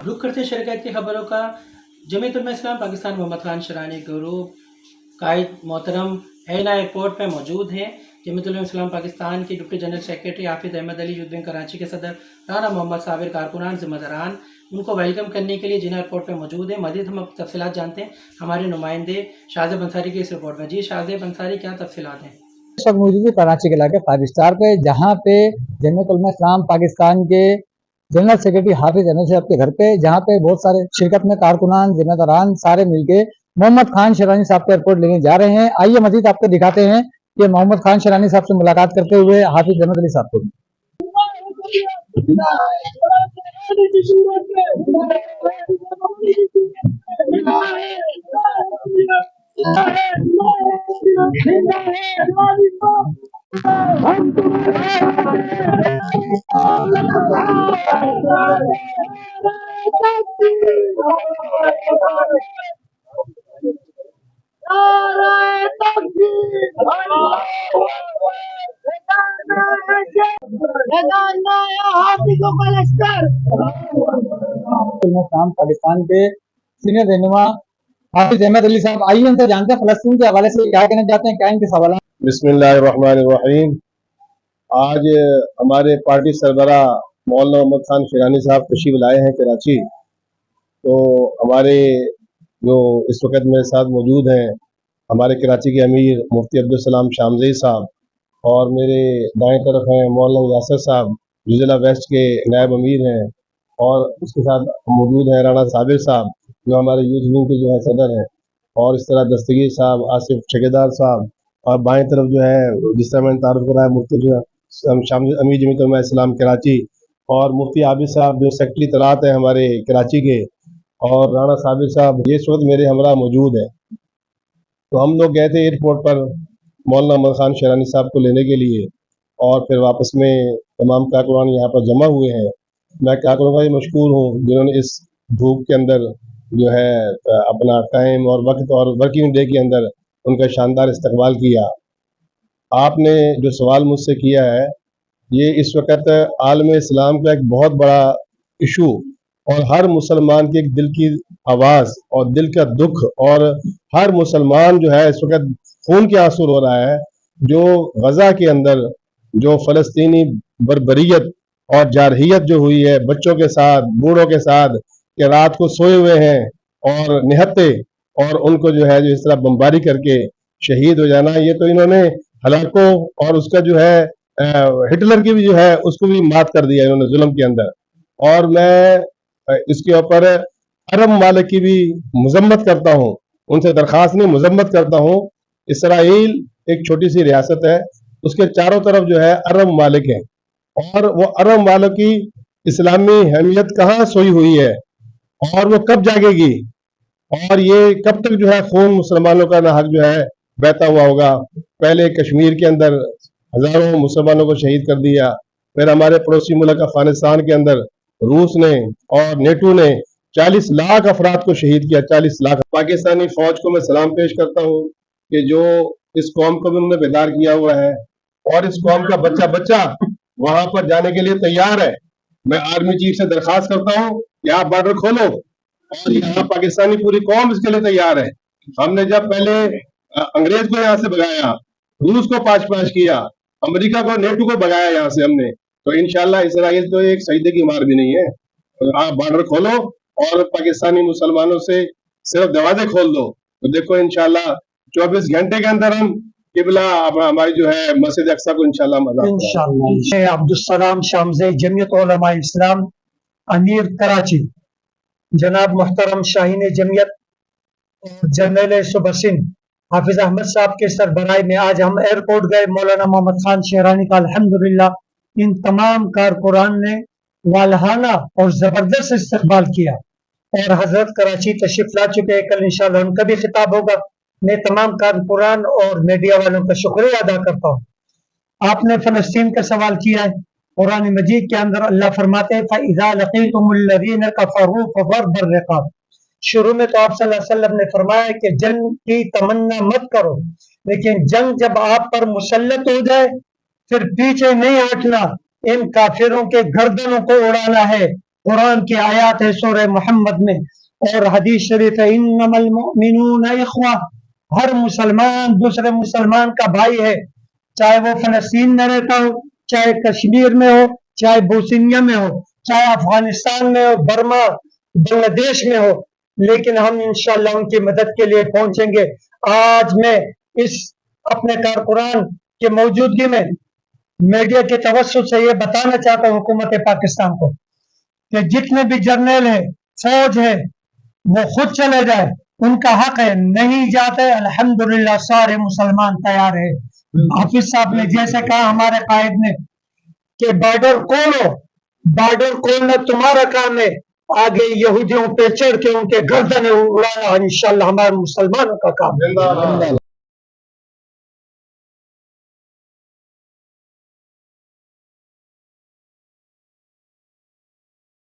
रुख करते शरकत की खबरों का। जमीयत उलमा इस्लाम पाकिस्तान मोहम्मद खान शरानी ग्रुप कायद मोहतरम एना एयरपोर्ट पर मौजूद हैं। जमीयत उलमा इस्लाम पाकिस्तान के डिप्टी जनरल सेक्रेटरी हाफिज़ अहमद अली यूथ बैंक कराची के सदर राना मोहम्मद साबिर कारकुनान ज़िम्मेदारान उनको वेलकम करने के लिए जिना एयरपोर्ट पर मौजूद है। मज़ीद हम तफसीलात जानते हैं हमारे नुमाइंदे शाहज़ेब अंसारी की इस रिपोर्ट में। जी शाहज़ेब अंसारी, क्या तफसीलात हैं? इस वक्त मौजूद है कराची के इलाके 5 स्टार पे, जहाँ पे जमीयत उलमा इस्लाम पाकिस्तान के जनरल सेक्रेटरी हाफिज अहमद साहब के घर पे, जहाँ पे बहुत सारे शिरकत में कारकुनान जिम्मेदारान सारे मिलके मोहम्मद खान शरानी साहब को एयरपोर्ट लेने जा रहे हैं। आइए मजीद आपको दिखाते हैं कि मोहम्मद खान शरानी साहब से मुलाकात करते हुए हाफिज अहमद अली साहब को। पाकिस्तान के सीनियर रहनुमा हाफिज अहमद अली साहब, आइए उनसे जानते हैं फलस्तीन के हवाले से क्या कहना चाहते हैं, क्या इनके सवाल हैं। बिस्मिल्लाहिर्रहमानिर्रहीम। आज हमारे पार्टी सरबरा मौलाना मोहम्मद खान शरानी साहब तशरीफ लाए हैं कराची। तो हमारे जो इस वक्त मेरे साथ मौजूद हैं हमारे कराची के अमीर मुफ्ती अब्दुल सलाम शामज़ई साहब, और मेरे दाएं तरफ हैं मौलाना यासर साहब जो जिला वेस्ट के नायब अमीर हैं, और उसके साथ मौजूद हैं राणा साबिर साहब जो हमारे यूथ विंग के जो है सदर हैं, और इस तरह दस्तगीर साहब, आसिफ ठेकेदार साहब, और बाएं तरफ जो है जिस तरह मैंने तारुफ कराया मुफ्ती जो अमीर जमीयत उलमा इस्लाम कराची, और मुफ्ती आबिद साहब जो सेक्रेटरी तलात हैं हमारे कराची के, और राणा साबिर साहब ये इस वक्त मेरे हमरा मौजूद है। तो हम लोग गए थे एयरपोर्ट पर मौलाना मोहम्मद खान शरानी साहब को लेने के लिए, और फिर वापस में तमाम कारकुनान यहाँ पर जमा हुए हैं। मैं कारकुनान का भी मशकूर हूँ जिन्होंने इस धूप के अंदर जो है अपना टाइम और वक्त और वर्किंग डे के अंदर उनका शानदार इस्तकबाल किया। आपने जो सवाल मुझसे किया है ये इस वक्त आलम इस्लाम का एक बहुत बड़ा इशू, और हर मुसलमान की एक दिल की आवाज़ और दिल का दुख, और हर मुसलमान जो है इस वक्त खून के आंसू रो रहा है। जो गजा के अंदर जो फ़लस्तीनी बर्बरियत और जारहियत जो हुई है बच्चों के साथ, बूढ़ों के साथ, कि रात को सोए हुए हैं और निहत्ते, और उनको जो है जो इस तरह बमबारी करके शहीद हो जाना, ये तो इन्होंने हलाकों और उसका जो है हिटलर की भी जो है उसको भी मात कर दिया इन्होंने जुल्म के अंदर। और मैं इसके ऊपर अरब मालिक की भी मजम्मत करता हूँ, उनसे दरख्वास्त नहीं मजम्मत करता हूँ। इसराइल एक छोटी सी रियासत है, उसके चारों तरफ जो है अरब मालिक हैं, और वो अरब मालिक की इस्लामी अहमियत कहाँ सोई हुई है और वो कब जागेगी, और ये कब तक जो है खून मुसलमानों का नाहक जो है बहता हुआ होगा। पहले कश्मीर के अंदर हजारों मुसलमानों को शहीद कर दिया, फिर हमारे पड़ोसी मुल्क अफगानिस्तान के अंदर रूस ने और नेटो ने 40 लाख अफराद को शहीद किया। 40 लाख। पाकिस्तानी फौज को मैं सलाम पेश करता हूँ कि जो इस कौम को भी उन्होंने बेदार किया हुआ है, और इस कौम का बच्चा बच्चा वहां पर जाने के लिए तैयार है। मैं आर्मी चीफ से दरखास्त करता हूँ कि आप बॉर्डर खोलो, और यहाँ पाकिस्तानी पूरी कौम इसके लिए तैयार है। हमने जब पहले अंग्रेज को यहाँ से भगाया, रूस को पाश पाश किया, अमेरिका को, नेटो को भगाया यहाँ से हमने, तो इंशाल्लाह इसराइल तो एक सजदे की मार भी नहीं है। तो आप बॉर्डर खोलो और पाकिस्तानी मुसलमानों से सिर्फ दरवाजे खोल दो, तो देखो इंशाल्लाह 24 घंटे के अंदर हम किबला हमारी जो है मस्जिद अक्सा को इंशाल्लाह। अब्दुल सलाम शामज़ई जमीयत उलमा इस्लाम अमीर कराची, जनाब मोहतरम शाहीन जमीयत जनरल सुबसिन हाफिज अहमद साहब के सरबराही में आज हम एयरपोर्ट गए। मौलाना मोहम्मद खान शहरानी का अल्हम्दुलिल्लाह इन तमाम कारकुनान ने वालहाना और जबरदस्त इस्तकबाल किया, और हजरत कराची तशरीफ ला चुके हैं। कल इंशाल्लाह उनका भी खिताब होगा। मैं तमाम कारकुनान और मीडिया वालों का शुक्रिया अदा करता हूँ। आपने फलस्तीन का सवाल किया है। कुरान मजीद के अंदर अल्लाह फरमाते हैं फ़इज़ा लक़ीतुमुल्लज़ीना कफ़रू फ़ज़रबुर रिक़ाब। शुरू में तो आप सल्लल्लाहु अलैहि वसल्लम ने फरमाया कि जंग की तमन्ना मत करो, लेकिन जंग जब आप पर मुसल्लत हो जाए फिर पीछे नहीं हटना, इन काफिरों के गर्दनों को उड़ाना है। قرآن کی آیات ہے سورہ محمد میں اور حدیث شریف ہے انما المؤمنون اخوہ. ہر مسلمان دوسرے مسلمان کا بھائی ہے، چاہے وہ فلسطین میں رہتا ہو، چاہے کشمیر میں ہو، چاہے بوسنیا میں ہو، چاہے افغانستان میں ہو، برما بنگلہ دیش میں ہو، لیکن ہم انشاءاللہ ان کی مدد کے لیے پہنچیں گے. آج میں اس اپنے کارکنان کی موجودگی میں میڈیا کے توسط سے یہ بتانا چاہتا ہوں حکومت پاکستان کو کہ جتنے بھی جرنیل ہیں، فوج ہے، وہ خود چلے جائے، ان کا حق ہے. نہیں جاتے الحمدللہ سارے مسلمان تیار ہے. حافظ صاحب نے جیسے کہا ہمارے قائد نے کہ بارڈر کھولو، بارڈر کھولنا تمہارا کام ہے، آگے یہودیوں پہ چڑھ کے ان کے گردنیں اڑانا انشاءاللہ ہمارے مسلمانوں کا کام ہے.